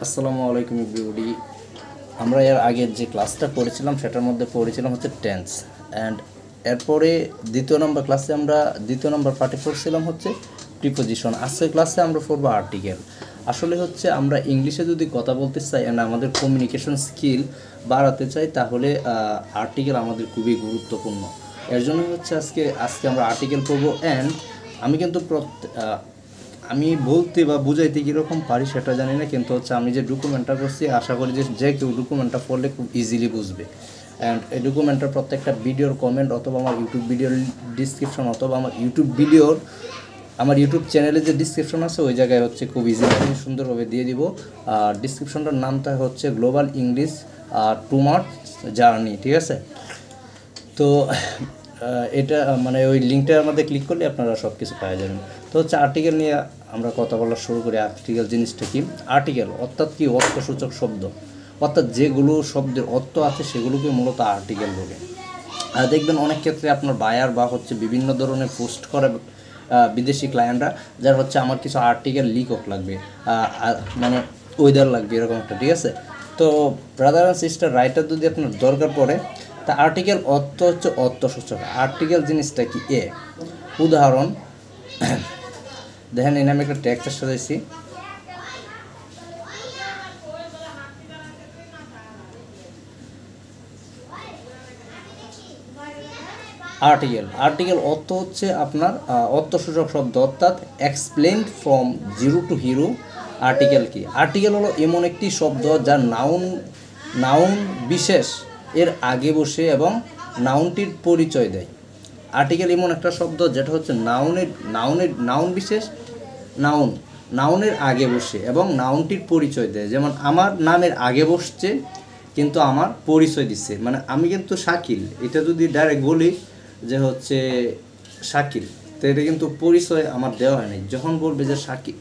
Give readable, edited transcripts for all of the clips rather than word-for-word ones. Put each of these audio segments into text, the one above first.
আসসালামু আলাইকুম এভরিবডি। আমরা এর আগের যে ক্লাসটা করেছিলাম সেটার মধ্যে পড়েছিলাম হচ্ছে টেন্স অ্যান্ড এরপরে দ্বিতীয় নম্বর পার্টে পড়ছিলাম হচ্ছে প্রিপোজিশন। আজকের ক্লাসে আমরা পড়বো আর্টিকেল। আসলে হচ্ছে আমরা ইংলিশে যদি কথা বলতে চাই অ্যান্ড আমাদের কমিউনিকেশন স্কিল বাড়াতে চাই তাহলে আর্টিকেল আমাদের খুবই গুরুত্বপূর্ণ। এর জন্য হচ্ছে আজকে আমরা আর্টিকেল পড়বো অ্যান্ড আমি কিন্তু আমি বলতে বা বুঝাইতে কীরকম পারি সেটা জানি না, কিন্তু হচ্ছে আমি যে ডকুমেন্টটা করছি আশা করি যে কেউ ডকুমেন্টটা পড়লে খুব ইজিলি বুঝবে। অ্যান্ড এই ডকুমেন্টের প্রত্যেকটা ভিডিওর কমেন্ট অথবা আমার ইউটিউব ভিডিওর ডিসক্রিপশন অথবা আমার ইউটিউব চ্যানেলে যে ডিসক্রিপশন আছে ওই জায়গায় হচ্ছে খুব ইজিলি সুন্দরভাবে দিয়ে দিব। আর ডিসক্রিপশনটার নামটা হচ্ছে গ্লোবাল ইংলিশ 2 মান্থ জার্নি, ঠিক আছে? তো এটা মানে ওই লিঙ্কটার মধ্যে ক্লিক করলে আপনারা সব কিছু পাওয়া যাবেন। তো হচ্ছে আর্টিকেল নিয়ে আমরা কথা বলা শুরু করি। আর্টিকেল জিনিসটা কি? আর্টিকেল অর্থাৎ কি? অর্থসূচক শব্দ, অর্থাৎ যেগুলো শব্দের অর্থ আছে সেগুলোকে মূলত আর্টিকেল বলে। আর দেখবেন অনেক ক্ষেত্রে আপনার বায়ার বা হচ্ছে বিভিন্ন ধরনের পোস্ট করে বিদেশি ক্লায়েন্টরা, যার হচ্ছে আমার কিছু আর্টিকেল লিকক লাগবে, মানে ওয়েদার লাগবে এরকম একটা, ঠিক আছে? তো ব্রাদার অ্যান্ড সিস্টার রাইটার যদি আপনার দরকার পড়ে তা আর্টিকেল অর্থ হচ্ছে অর্থসূচক। আর্টিকেল জিনিসটা কি? উদাহরণ দেখেন, এই নামে একটা টেক্সট সাজাইছি। আর্টিকেল অর্থ হচ্ছে আপনার অর্থসূচক শব্দ, অর্থাৎ explained from zero two hero. Article কি? আর্টিকেল হলো এমন একটি শব্দ যা নাউন বিশেষ এর আগে বসে এবং নাউনটির পরিচয় দেয়। আর্টিকেল এমন একটা শব্দ যেটা হচ্ছে নাউন বিশেষ নাউনের আগে বসে এবং নাউনটির পরিচয় দেয়। যেমন আমার নামের আগে বসছে কিন্তু আমার পরিচয় দিচ্ছে, মানে আমি কিন্তু শাকিল, এটা যদি ডাইরেক্ট বলি যে হচ্ছে শাকিল, তো এটা কিন্তু পরিচয় আমার দেওয়া হয়নি। যখন বলবে যে শাকিল,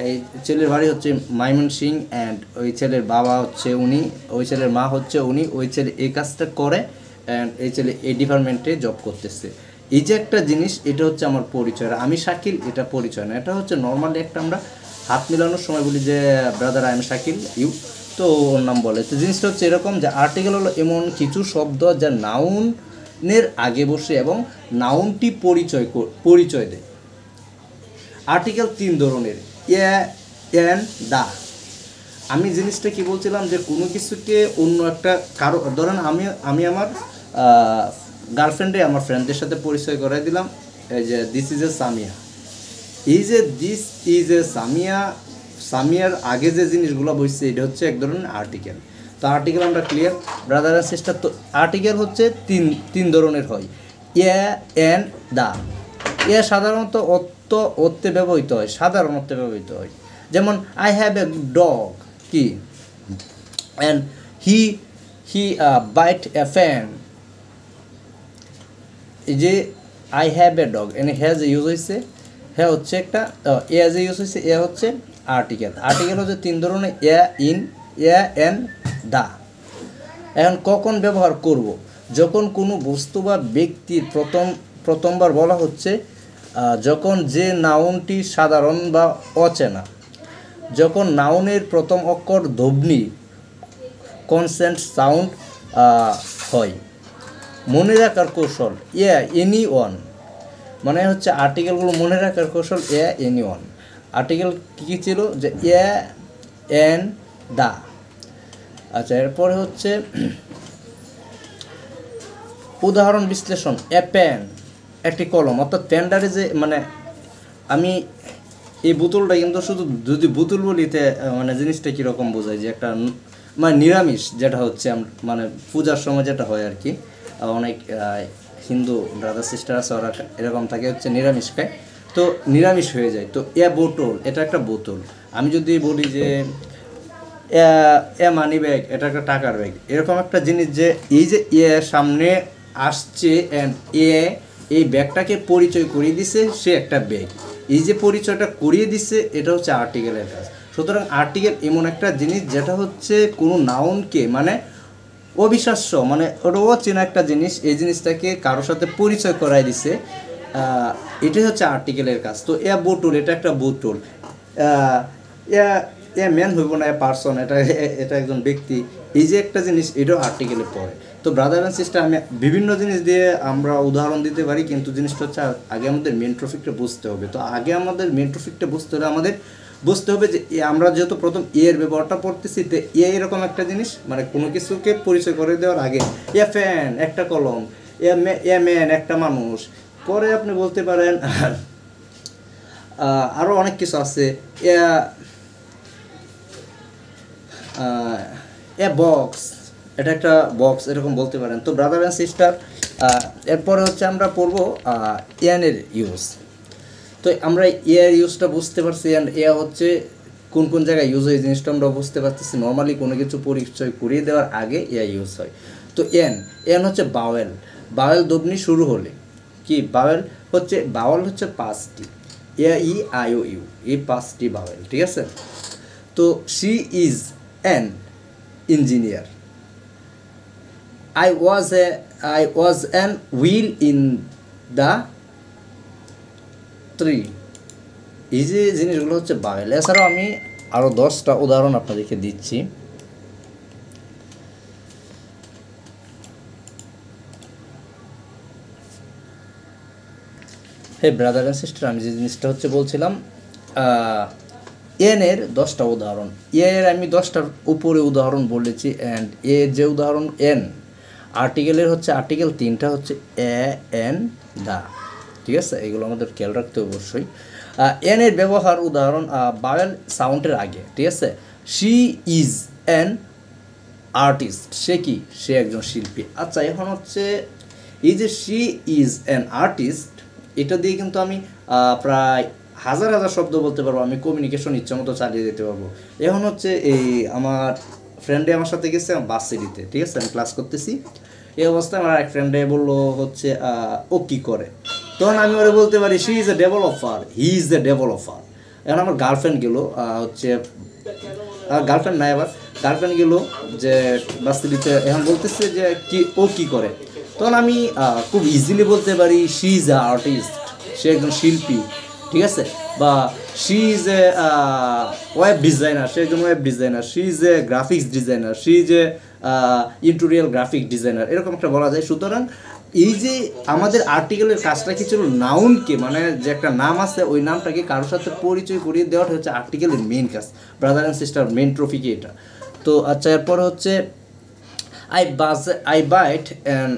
এই ছেলের বাড়ি হচ্ছে ময়মনসিংহ অ্যান্ড ওই ছেলের বাবা হচ্ছে উনি, ওই ছেলের মা হচ্ছে উনি, ওই ছেলে এই কাজটা করে অ্যান্ড এই ছেলে এই ডিপার্টমেন্টে জব করতেছে, এই যে একটা জিনিস, এটা হচ্ছে আমার পরিচয়। আমি শাকিল, এটা পরিচয় না। এটা হচ্ছে নর্মালি একটা আমরা হাত মিলানোর সময় বলি যে brother I am Shakil you, তো ওর নাম বলে। তো জিনিসটা হচ্ছে এরকম যে আর্টিকেল হলো এমন কিছু শব্দ যা নাউনের আগে বসে এবং নাউনটি পরিচয় দেয়। আর্টিকেল 3 ধরনের, এন দা। আমি জিনিসটা কি বলছিলাম যে কোনো কিছুকে অন্য একটা ধরেন আমি আমার গার্লফ্রেন্ডে আমার ফ্রেন্ডদের সাথে পরিচয় করাই দিলাম, এই যে this is a Samia. This is a সামিয়ার আগে যে জিনিসগুলো বসছে এটা হচ্ছে এক ধরনের আর্টিকেল। তো আর্টিকেল আমরা ক্লিয়ার ব্রাদার অ্যান্ড সিস্টার। তো আর্টিকেল হচ্ছে তিন ধরনের হয়, এন দা। সাধারণত অর্থে ব্যবহৃত হয়, যেমন আই হ্যাভ এ ডগ কি, and he bite a fan. এই যে আই হ্যাভ এ ডগ এনে হ্যাজ ইউজ হয়েছে, হ্যাঁ হচ্ছে একটা এজ ইউজ হয়েছে, হচ্ছে আর্টিকেল হচ্ছে 3 ধরনের, এন দা। এখন কখন ব্যবহার করব? যখন কোনো বস্তু বা ব্যক্তির প্রথমবার বলা হচ্ছে, যখন যে নাউনটি সাধারণ বা অচেনা, যখন নাউনের প্রথম অক্ষর ধ্বনি কনসেন্ট সাউন্ড হয়। মনে রাখার কৌশল, এনি ওয়ান, মানে হচ্ছে আর্টিকেলগুলো মনে রাখার কৌশল এনি ওয়ান। আর্টিকেল কী ছিল? যে এন দা। আচ্ছা, এরপরে হচ্ছে উদাহরণ বিশ্লেষণ। এ পেন, একটি কলম, অর্থাৎ পেনটারে যে মানে আমি এই বোতলটা কিন্তু শুধু যদি বোতল বলিতে মানে জিনিসটা কীরকম বোঝায় যে একটা মানে নিরামিষ, যেটা হচ্ছে মানে পূজার সময় যেটা হয় আর কি, অনেক হিন্দু ব্রাদার সিস্টার আছে ওরা এরকম থাকে, হচ্ছে নিরামিষ খায়, তো নিরামিষ হয়ে যায়। তো বোতল, এটা একটা বোতল। আমি যদি বলি যে মানি ব্যাগ, এটা একটা টাকার ব্যাগ, এরকম একটা জিনিস যে এই যে সামনে আসছে অ্যান্ড এই ব্যাগটাকে পরিচয় করিয়ে দিছে, সে একটা ব্যাগ, এই যে পরিচয়টা করিয়ে দিচ্ছে, এটা হচ্ছে আর্টিকেলের কাজ। সুতরাং আর্টিকেল এমন একটা জিনিস যেটা হচ্ছে কোনো নাউনকে মানে অবিশ্বাস্য, মানে ওটা অচেনা একটা জিনিস, এই জিনিসটাকে কারোর সাথে পরিচয় করাই দিছে, এটাই হচ্ছে আর্টিকেলের কাজ। তো বোতল, এটা একটা বোতল, এ ম্যান হইব না, এ পার্সন, এটা এটা একজন ব্যক্তি, এই যে একটা জিনিস, এটাও আর্টিকেলে পড়ে। তো ব্রাদার অ্যান্ড সিস্টার, আমি বিভিন্ন জিনিস দিয়ে আমরা উদাহরণ দিতে পারি, কিন্তু জিনিসটা হচ্ছে আগে আমাদের মেন টপিকটা বুঝতে হবে। তো আগে আমাদের মেন টপিকটা বুঝতে হলে আমাদের বুঝতে হবে যে আমরা যেহেতু প্রথম এর ব্যবহারটা পড়তেছি, তো এরকম একটা জিনিস, মানে কোনো কিছুকে পরিচয় করে দেওয়ার আগে এ ফ্যান একটা কলম, এ ম্যান একটা মানুষ, পরে আপনি বলতে পারেন আরও অনেক কিছু আছে, এ বক্স, এটা একটা বক্স, এরকম বলতে পারেন। তো ব্রাদার অ্যান্ড সিস্টার, এরপরে হচ্ছে আমরা পড়বো এর ইউজ। তো আমরা এর ইউজটা বুঝতে পারছি, অ্যান্ড হচ্ছে কোন কোন জায়গায় ইউজ হয়, এই জিনিসটা আমরা বুঝতে পারতেছি। নর্মালি কোনো কিছু পরিচয় করিয়ে দেওয়ার আগে ইউজ হয়। তো এন হচ্ছে বাওয়েল, বাওয়েল দবনি শুরু হলে কি, বাওয়েল হচ্ছে 5টি, ই আই ও ইউ, এই 5টি বাওয়েল, ঠিক আছে। তো she is an engineer, I was an wheel in the tree, এই যে জিনিসগুলো হচ্ছে বাওয়েল। এছাড়াও আমি আরও 10টা উদাহরণ আপনাদেরকে দিচ্ছি। হে ব্রাদার অ্যান্ড সিস্টার, আমি যে জিনিসটা হচ্ছে বলছিলাম, এর 10টা উদাহরণ, এর আমি 10টার উপরে উদাহরণ বলেছি। অ্যান্ড এর যে উদাহরণ এন, আর্টিকেলের হচ্ছে আর্টিকেল 3টা হচ্ছে এন, দা, ঠিক আছে। এগুলো আমাদের খেয়াল রাখতে অবশ্যই। এর ব্যবহার, উদাহরণ বাওয়েল সাউন্ডের আগে, ঠিক আছে। শি ইজ অ্যান আর্টিস্ট, সে কি, সে একজন শিল্পী। আচ্ছা, এখন হচ্ছে এই যে শি ইজ অ্যান আর্টিস্ট, এটা দিয়ে কিন্তু আমি প্রায় হাজার হাজার শব্দ বলতে পারবো, আমি কমিউনিকেশন ইচ্ছা মতো চালিয়ে যেতে পারবো। এখন হচ্ছে এই আমার ফ্রেন্ডে আমার সাথে গেছে বাস সিটিতে, ঠিক আছে, আমি ক্লাস করতেছি। এই অবস্থায় আমার এক ফ্রেন্ডে বললো হচ্ছে ও কী করে, তখন আমি ওরা বলতে পারি she is A developer, he is a developer. এখন আমার গার্লফ্রেন্ড গেল হচ্ছে, গার্লফ্রেন্ড নাই, আবার গার্লফ্রেন্ড গেল যে বাস সিটিতে, এখন বলতেছে যে ও কী করে, তখন আমি খুব ইজিলি বলতে পারি শি ইজ এ আর্টিস্ট, সে একজন শিল্পী, ঠিক আছে। বা she is a web designer, সে একজন web designer, she is a graphics designer, she is a interior graphic designer, এরকম একটা বলা যায়। সুতরাং এই যে আমাদের আর্টিকেলের কাজটা কি ছিল, নাউনকে, মানে যে একটা নাম আছে ওই নামটাকে কারোর সাথে পরিচয় করিয়ে দেওয়াটা হচ্ছে আর্টিকেলের মেন কাজ, ব্রাদার অ্যান্ড সিস্টার, মেন ট্রফিকে এটা। তো আচ্ছা, এরপরে হচ্ছে আই বাইট অ্যান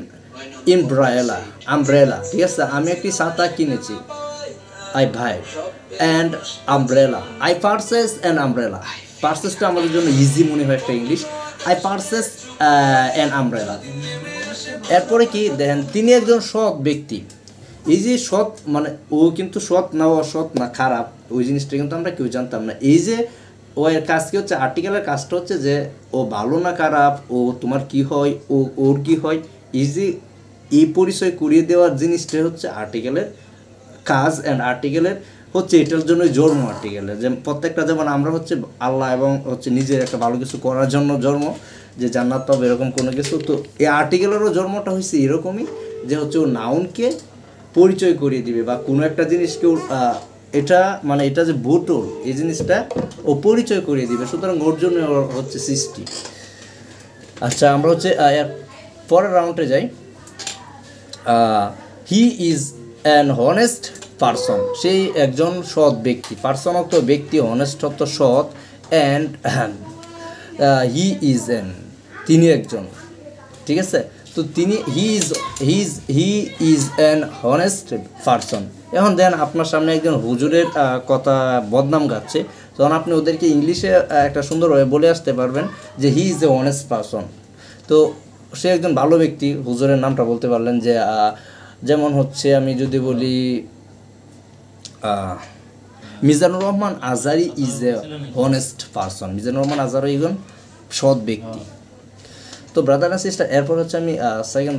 আমব্রেলা, ঠিক আছে, আমি একটি ছাতা কিনেছি। I buy and umbrella, I purchase an umbrella, পারচেসটা আমাদের জন্য ইজি মনে হয় একটা English, I purchase an umbrella। এরপরে কি দেখেন, তিনি একজন সৎ ব্যক্তি। এই যে সৎ, মানে ও কিন্তু সৎ না, অসৎ না, খারাপ, ওই জিনিসটা কিন্তু আমরা কেউ জানতাম না। এই যে ও এর কাজ কি হচ্ছে, আর্টিকেলের কাজটা হচ্ছে যে ও ভালো না খারাপ, ও তোমার কি হয়, ওর কি হয়, এই যে এই পরিচয় করিয়ে দেওয়ার জিনিসটা হচ্ছে আর্টিকেলের কাজ। অ্যান্ড আর্টিকেলের হচ্ছে এটার জন্যই জন্ম, আর্টিকেলের যে প্রত্যেকটা, যেমন আমরা হচ্ছে আল্লাহ এবং হচ্ছে নিজের একটা ভালো কিছু করার জন্য জন্ম, যে জান্নাত পাবে এরকম কোনো কিছু। তো এই আর্টিকেলেরও জন্মটা হয়েছে এরকমই, যে হচ্ছে ও নাউনকে পরিচয় করিয়ে দিবে, বা কোনো একটা জিনিসকে এটা, মানে এটা যে বোতল, এই জিনিসটা ও পরিচয় করিয়ে দিবে। সুতরাং ওর জন্য হচ্ছে সৃষ্টি। আচ্ছা, আমরা হচ্ছে পরের রাউন্ডে যাই। He is an honest person, সেই একজন সৎ ব্যক্তি, পারসন অর্থ ব্যক্তি, হনেস্ট অর্থ সৎ, অ্যান্ড হি ইজ অ্যান, তিনি একজন, ঠিক আছে। তো তিনি he is an honest person. এখন দেন আপনার সামনে একজন হুজুরের কথা বদনাম গাচ্ছে, তখন আপনি ওদেরকে ইংলিশে একটা সুন্দরভাবে বলে আসতে পারবেন যে he is a honest person. তো সে একজন ভালো ব্যক্তি, হুজুরের নামটা বলতে পারলেন, যে যেমন হচ্ছে আমি যদি বলি Mizanur Rahman Azhari is a honest person, Mizanur Rahman Azhari একজন সৎ ব্যক্তি। তো ব্রাদার অ্যান্ড সিস্টার, এরপর হচ্ছে আমি সেকেন্ড